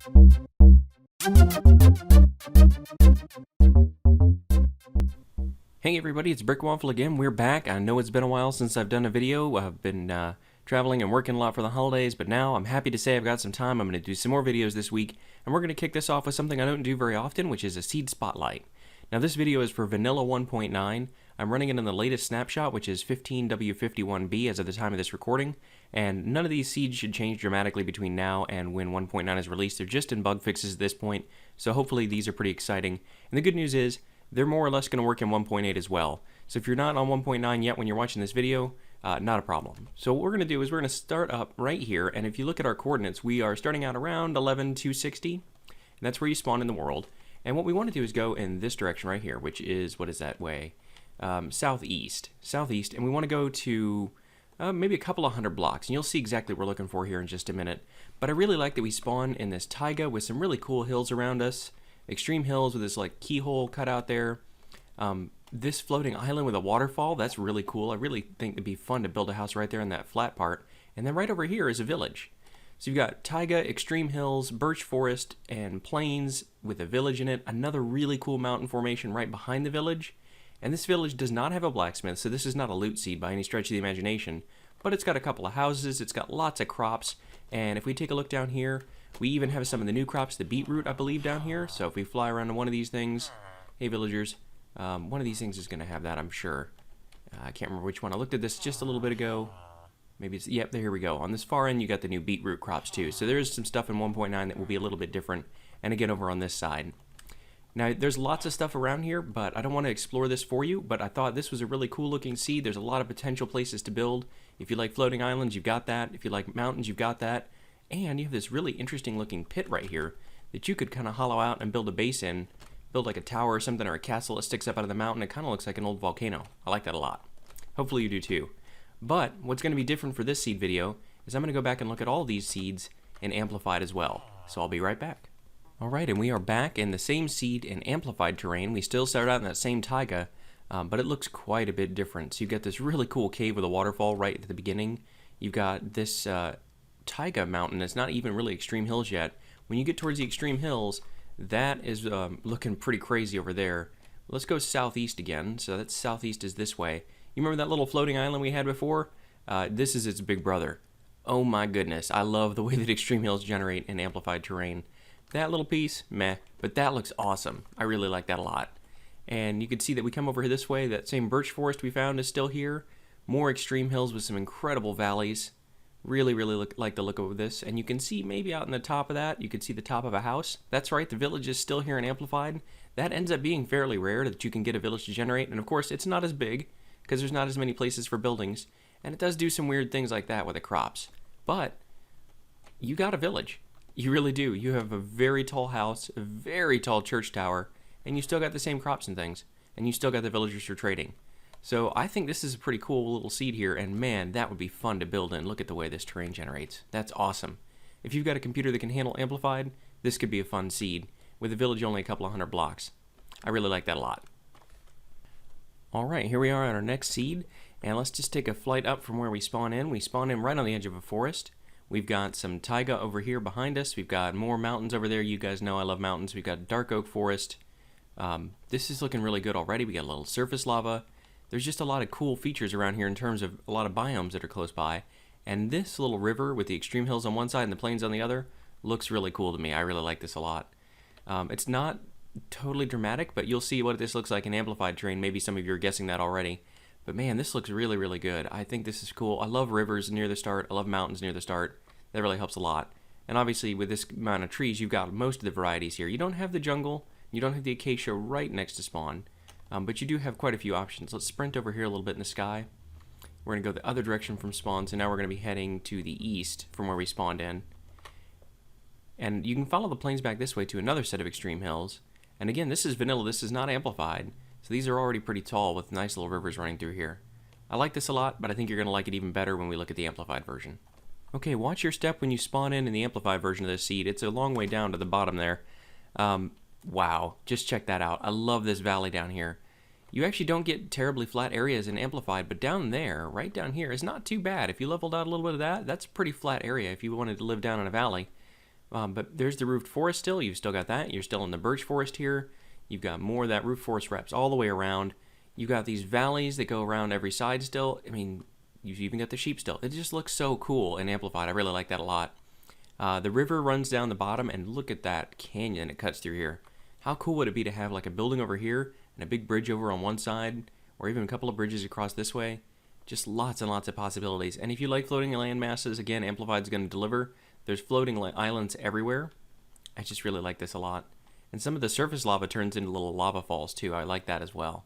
Hey everybody, it's Brick Waffle again. We're back. I know it's been a while since I've done a video. I've been traveling and working a lot for the holidays, but now I'm happy to say I've got some time. I'm going to do some more videos this week, and we're going to kick this off with something I don't do very often, which is a seed spotlight. Now this video is for Vanilla 1.9. I'm running it in the latest snapshot, which is 15W51B as of the time of this recording, and none of these seeds should change dramatically between now and when 1.9 is released. They're just in bug fixes at this point, so hopefully these are pretty exciting. And the good news is, they're more or less going to work in 1.8 as well. So if you're not on 1.9 yet when you're watching this video, not a problem. So what we're going to do is we're going to start up right here, and if you look at our coordinates, we are starting out around 11,260, and that's where you spawn in the world. And what we want to do is go in this direction right here, which is, what is that way? Southeast, and we want to go to maybe a couple of hundred blocks, and you'll see exactly what we're looking for here in just a minute. But I really like that we spawn in this taiga with some really cool hills around us. Extreme hills with this like keyhole cut out there. This floating island with a waterfall, that's really cool. I really think it'd be fun to build a house right there in that flat part. And then right over here is a village. So you've got taiga, extreme hills, birch forest, and plains with a village in it. Another really cool mountain formation right behind the village. And this village does not have a blacksmith, so this is not a loot seed by any stretch of the imagination. But it's got a couple of houses, it's got lots of crops, and if we take a look down here, we even have some of the new crops, the beetroot, I believe, down here. So if we fly around to one of these things, hey villagers, one of these things is going to have that, I'm sure. I can't remember which one. I looked at this just a little bit ago. Maybe it's, yep, here we go. On this far end, you got the new beetroot crops too. So there is some stuff in 1.9 that will be a little bit different. And again, over on this side. Now, there's lots of stuff around here, but I don't want to explore this for you, but I thought this was a really cool looking seed. There's a lot of potential places to build. If you like floating islands, you've got that. If you like mountains, you've got that. And you have this really interesting looking pit right here that you could kind of hollow out and build a base in. Build like a tower or something, or a castle that sticks up out of the mountain. It kind of looks like an old volcano. I like that a lot. Hopefully you do too. But what's going to be different for this seed video is I'm going to go back and look at all these seeds and amplified as well. So I'll be right back. Alright, and we are back in the same seed and amplified terrain. We still start out in that same taiga, but it looks quite a bit different. So you've got this really cool cave with a waterfall right at the beginning. You've got this taiga mountain. It's not even really extreme hills yet. When you get towards the extreme hills, that is looking pretty crazy over there. Let's go southeast again. So that's southeast is this way. You remember that little floating island we had before? This is its big brother. Oh my goodness, I love the way that extreme hills generate in amplified terrain. That little piece, meh, but that looks awesome. I really like that a lot. And you can see that we come over here this way. That same birch forest we found is still here. More extreme hills with some incredible valleys. Really like the look of this. And you can see maybe out in the top of that, you can see the top of a house. That's right, the village is still here in amplified. That ends up being fairly rare that you can get a village to generate. And of course, it's not as big because there's not as many places for buildings. And it does do some weird things like that with the crops. But you got a village. You really do. You have a very tall house, a very tall church tower, and you still got the same crops and things. And you still got the villagers for trading. So I think this is a pretty cool little seed here, and man, that would be fun to build in. Look at the way this terrain generates. That's awesome. If you've got a computer that can handle amplified, this could be a fun seed, with a village only a couple of hundred blocks. I really like that a lot. Alright, here we are on our next seed, and let's just take a flight up from where we spawn in. We spawn in right on the edge of a forest. We've got some taiga over here behind us. We've got more mountains over there. You guys know I love mountains. We've got dark oak forest. This is looking really good already. We got a little surface lava. There's just a lot of cool features around here in terms of a lot of biomes that are close by. And this little river with the extreme hills on one side and the plains on the other looks really cool to me. I really like this a lot. It's not totally dramatic, but you'll see what this looks like in amplified terrain. Maybe some of you are guessing that already. But man, this looks really good. I think this is cool. I love rivers near the start. I love mountains near the start. That really helps a lot. And obviously with this amount of trees, you've got most of the varieties here. You don't have the jungle. You don't have the acacia right next to spawn. But you do have quite a few options. Let's sprint over here a little bit in the sky. We're going to go the other direction from spawn. So now we're going to be heading to the east from where we spawned in. And you can follow the plains back this way to another set of extreme hills. And again, this is vanilla. This is not amplified. So these are already pretty tall with nice little rivers running through here. I like this a lot, but I think you're going to like it even better when we look at the amplified version. Okay, watch your step when you spawn in the amplified version of this seed. It's a long way down to the bottom there. Wow, just check that out. I love this valley down here. You actually don't get terribly flat areas in amplified, but down there, right down here, is not too bad. If you leveled out a little bit of that, that's a pretty flat area if you wanted to live down in a valley. But there's the roofed forest still. You've still got that. You're still in the birch forest here. You've got more of that roof forest wraps all the way around. You've got these valleys that go around every side still. I mean, you've even got the sheep still. It just looks so cool and amplified. I really like that a lot. The river runs down the bottom, and look at that canyon it cuts through here. How cool would it be to have like a building over here and a big bridge over on one side, or even a couple of bridges across this way? Just lots and lots of possibilities. And if you like floating land masses, again, Amplified's going to deliver. There's floating islands everywhere. I just really like this a lot. And some of the surface lava turns into little lava falls too. I like that as well.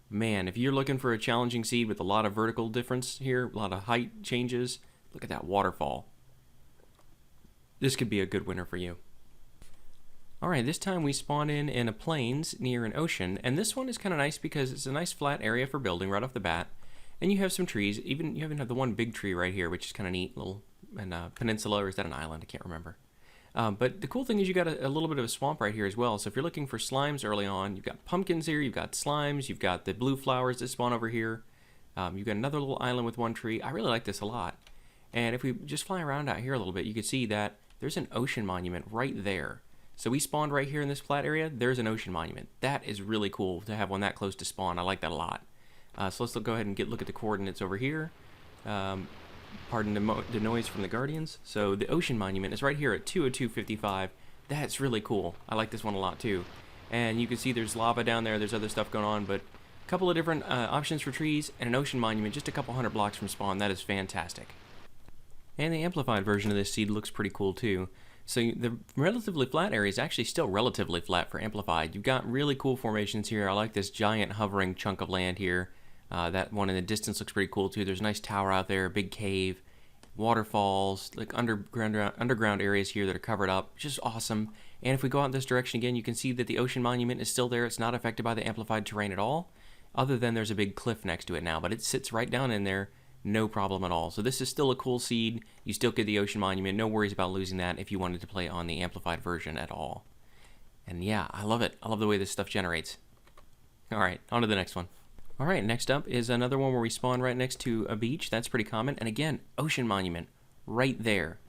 Man, if you're looking for a challenging seed with a lot of vertical difference here, a lot of height changes, look at that waterfall. This could be a good winner for you. Alright, this time we spawn in a plains near an ocean, and this one is kind of nice because it's a nice flat area for building right off the bat, and you have some trees. You even have the one big tree right here, which is kind of neat, little peninsula, or is that an island? I can't remember. But the cool thing is you got a little bit of a swamp right here as well, so if you're looking for slimes early on, you've got pumpkins here, you've got slimes, you've got the blue flowers that spawn over here, you've got another little island with one tree. I really like this a lot. And if we just fly around out here a little bit, you can see that there's an ocean monument right there. So we spawned right here in this flat area. There's an ocean monument. That is really cool to have one that close to spawn. I like that a lot. So let's go ahead and look at the coordinates over here. Pardon the noise from the Guardians. So the ocean monument is right here at 202.55. That's really cool. I like this one a lot too. And you can see there's lava down there. There's other stuff going on, but a couple of different options for trees and an ocean monument just a couple hundred blocks from spawn. That is fantastic. And the amplified version of this seed looks pretty cool too. So the relatively flat area is actually still relatively flat for amplified. You've got really cool formations here. I like this giant hovering chunk of land here. That one in the distance looks pretty cool too. There's a nice tower out there, a big cave, waterfalls, like underground areas here that are covered up. Just awesome. And if we go out in this direction again, you can see that the ocean monument is still there. It's not affected by the amplified terrain at all, other than there's a big cliff next to it now, but it sits right down in there. No problem at all. So this is still a cool seed. You still get the ocean monument. No worries about losing that if you wanted to play on the amplified version at all. And yeah, I love it. I love the way this stuff generates. Alright, on to the next one. Alright, next up is another one where we spawn right next to a beach. That's pretty common. And again, ocean monument right there.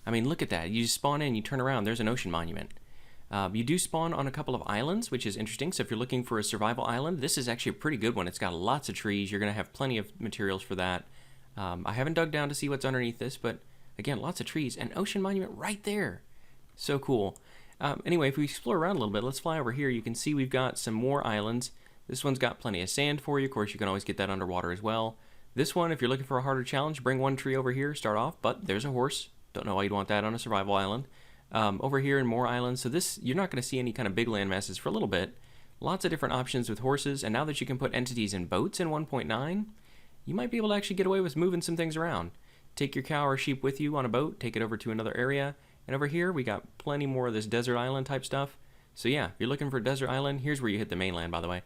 I mean, look at that. You just spawn in, you turn around, there's an ocean monument. You do spawn on a couple of islands, which is interesting. So if you're looking for a survival island, this is actually a pretty good one. It's got lots of trees. You're going to have plenty of materials for that. I haven't dug down to see what's underneath this, but again, lots of trees. And ocean monument right there. So cool. Anyway, if we explore around a little bit, let's fly over here. You can see we've got some more islands. This one's got plenty of sand for you. Of course, you can always get that underwater as well. This one, if you're looking for a harder challenge, bring one tree over here, start off, but there's a horse. Don't know why you'd want that on a survival island. Over here and more islands. So this, you're not going to see any kind of big land masses for a little bit. Lots of different options with horses, and now that you can put entities in boats in 1.9, you might be able to actually get away with moving some things around. Take your cow or sheep with you on a boat, take it over to another area, and over here we got plenty more of this desert island type stuff. So yeah, if you're looking for a desert island, here's where you hit the mainland, by the way.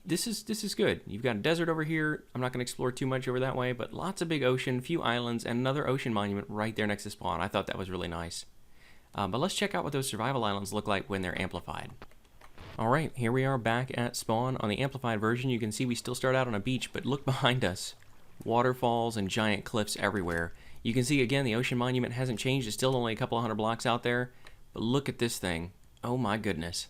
This is good. You've got a desert over here. I'm not going to explore too much over that way, but lots of big ocean, few islands, and another ocean monument right there next to spawn. I thought that was really nice. But let's check out what those survival islands look like when they're amplified. Alright, here we are back at spawn. On the amplified version, you can see we still start out on a beach, but look behind us. Waterfalls and giant cliffs everywhere. You can see, again, the ocean monument hasn't changed. It's still only a couple hundred blocks out there. But look at this thing. Oh my goodness.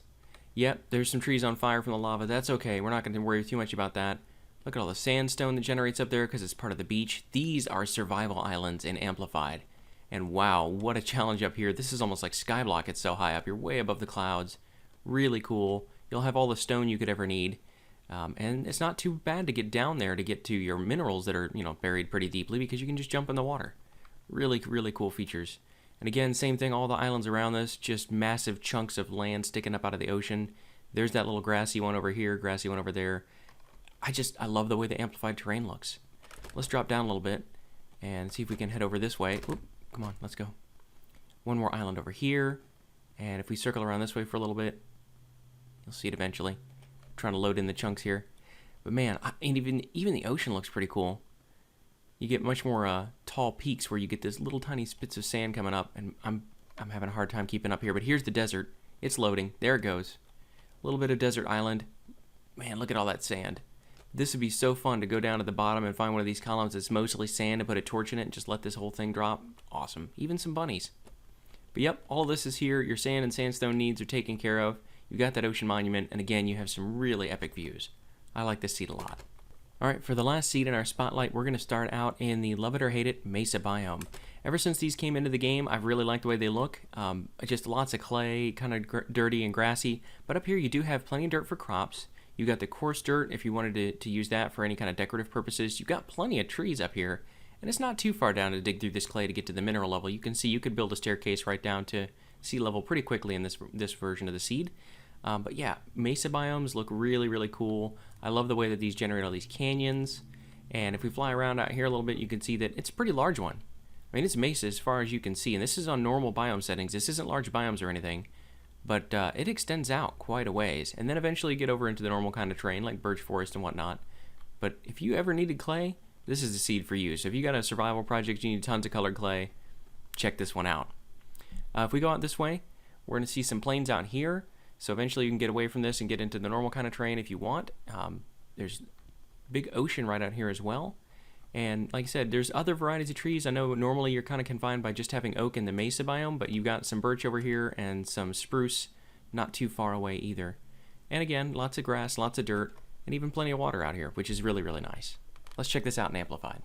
Yep, there's some trees on fire from the lava. That's okay. We're not going to worry too much about that. Look at all the sandstone that generates up there because it's part of the beach. These are survival islands in amplified. And wow, what a challenge up here. This is almost like Skyblock. It's so high up. You're way above the clouds. Really cool. You'll have all the stone you could ever need. And it's not too bad to get down there to get to your minerals that are, buried pretty deeply because you can just jump in the water. Really, really cool features. And again, same thing, all the islands around this, just massive chunks of land sticking up out of the ocean. There's that little grassy one over here, grassy one over there. I love the way the amplified terrain looks. Let's drop down a little bit and see if we can head over this way. Oop, come on, let's go. One more island over here. And if we circle around this way for a little bit, you'll see it eventually. I'm trying to load in the chunks here. But man, and even the ocean looks pretty cool. You get much more tall peaks where you get this little tiny spits of sand coming up, and I'm having a hard time keeping up here. But here's the desert. It's loading. There it goes. A little bit of desert island. Man, look at all that sand. This would be so fun to go down to the bottom and find one of these columns that's mostly sand and put a torch in it and just let this whole thing drop. Awesome. Even some bunnies. But yep, all this is here. Your sand and sandstone needs are taken care of. You got that ocean monument, and again, you have some really epic views. I like this seed a lot. Alright, for the last seed in our spotlight, we're going to start out in the love it or hate it mesa biome. Ever since these came into the game, I've really liked the way they look. Just lots of clay, kind of dirty and grassy. But up here, you do have plenty of dirt for crops. You got the coarse dirt if you wanted to use that for any kind of decorative purposes. You got plenty of trees up here. And it's not too far down to dig through this clay to get to the mineral level. You can see you could build a staircase right down to sea level pretty quickly in this version of the seed. But yeah, mesa biomes look really, really cool. I love the way that these generate all these canyons. And if we fly around out here a little bit, you can see that it's a pretty large one. I mean, it's mesa as far as you can see. And this is on normal biome settings. This isn't large biomes or anything. But it extends out quite a ways. And then eventually you get over into the normal kind of terrain, like birch forest and whatnot. But if you ever needed clay, this is the seed for you. So if you got a survival project, you need tons of colored clay, check this one out. If we go out this way, we're going to see some plains out here. So eventually you can get away from this and get into the normal kind of terrain if you want. There's big ocean right out here as well. And like I said, there's other varieties of trees. I know normally you're kind of confined by just having oak in the mesa biome, but you've got some birch over here and some spruce not too far away either. And again, lots of grass, lots of dirt, and even plenty of water out here, which is really, really nice. Let's check this out in Amplified.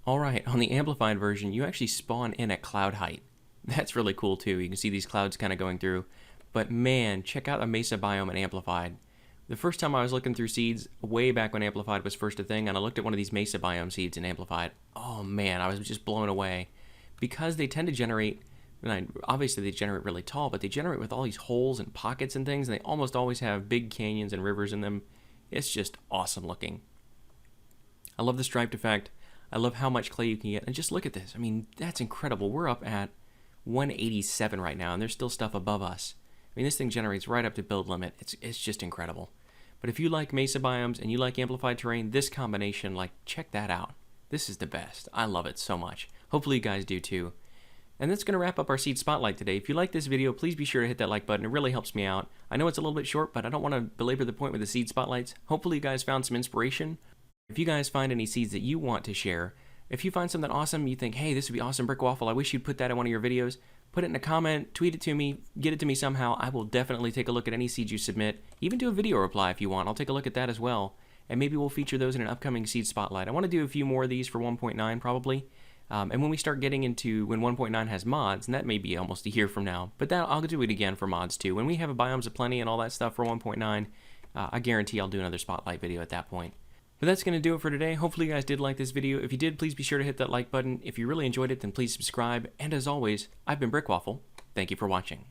Alright, on the Amplified version, you actually spawn in at cloud height. That's really cool too. You can see these clouds kind of going through. But man, check out a mesa biome in Amplified. The first time I was looking through seeds, way back when Amplified was first a thing, and I looked at one of these mesa biome seeds in Amplified. Oh man, I was just blown away. Because they tend to generate, obviously they generate really tall, but they generate with all these holes and pockets and things, and they almost always have big canyons and rivers in them. It's just awesome looking. I love the striped effect. I love how much clay you can get. And just look at this. I mean, that's incredible. We're up at 187 right now, and there's still stuff above us. I mean, this thing generates right up to build limit. It's just incredible. But if you like mesa biomes and you like amplified terrain, this combination, like, check that out. This is the best. I love it so much. Hopefully you guys do too. And that's going to wrap up our seed spotlight today. If you like this video, please be sure to hit that like button. It really helps me out. I know it's a little bit short, but I don't want to belabor the point with the seed spotlights. Hopefully you guys found some inspiration. If you guys find any seeds that you want to share, if you find something awesome, you think, hey, this would be awesome, Brick Waffle, I wish you'd put that in one of your videos, put it in a comment, tweet it to me, get it to me somehow. I will definitely take a look at any seeds you submit, even do a video reply if you want. I'll take a look at that as well, and maybe we'll feature those in an upcoming seed spotlight. I want to do a few more of these for 1.9 probably, and when we start getting into when 1.9 has mods, and that may be almost a year from now, but that I'll do it again for mods too. When we have a Biomes Aplenty and all that stuff for 1.9, I guarantee I'll do another spotlight video at that point. But that's going to do it for today. Hopefully you guys did like this video. If you did, please be sure to hit that like button. If you really enjoyed it, then please subscribe. And as always, I've been Brick Waffle. Thank you for watching.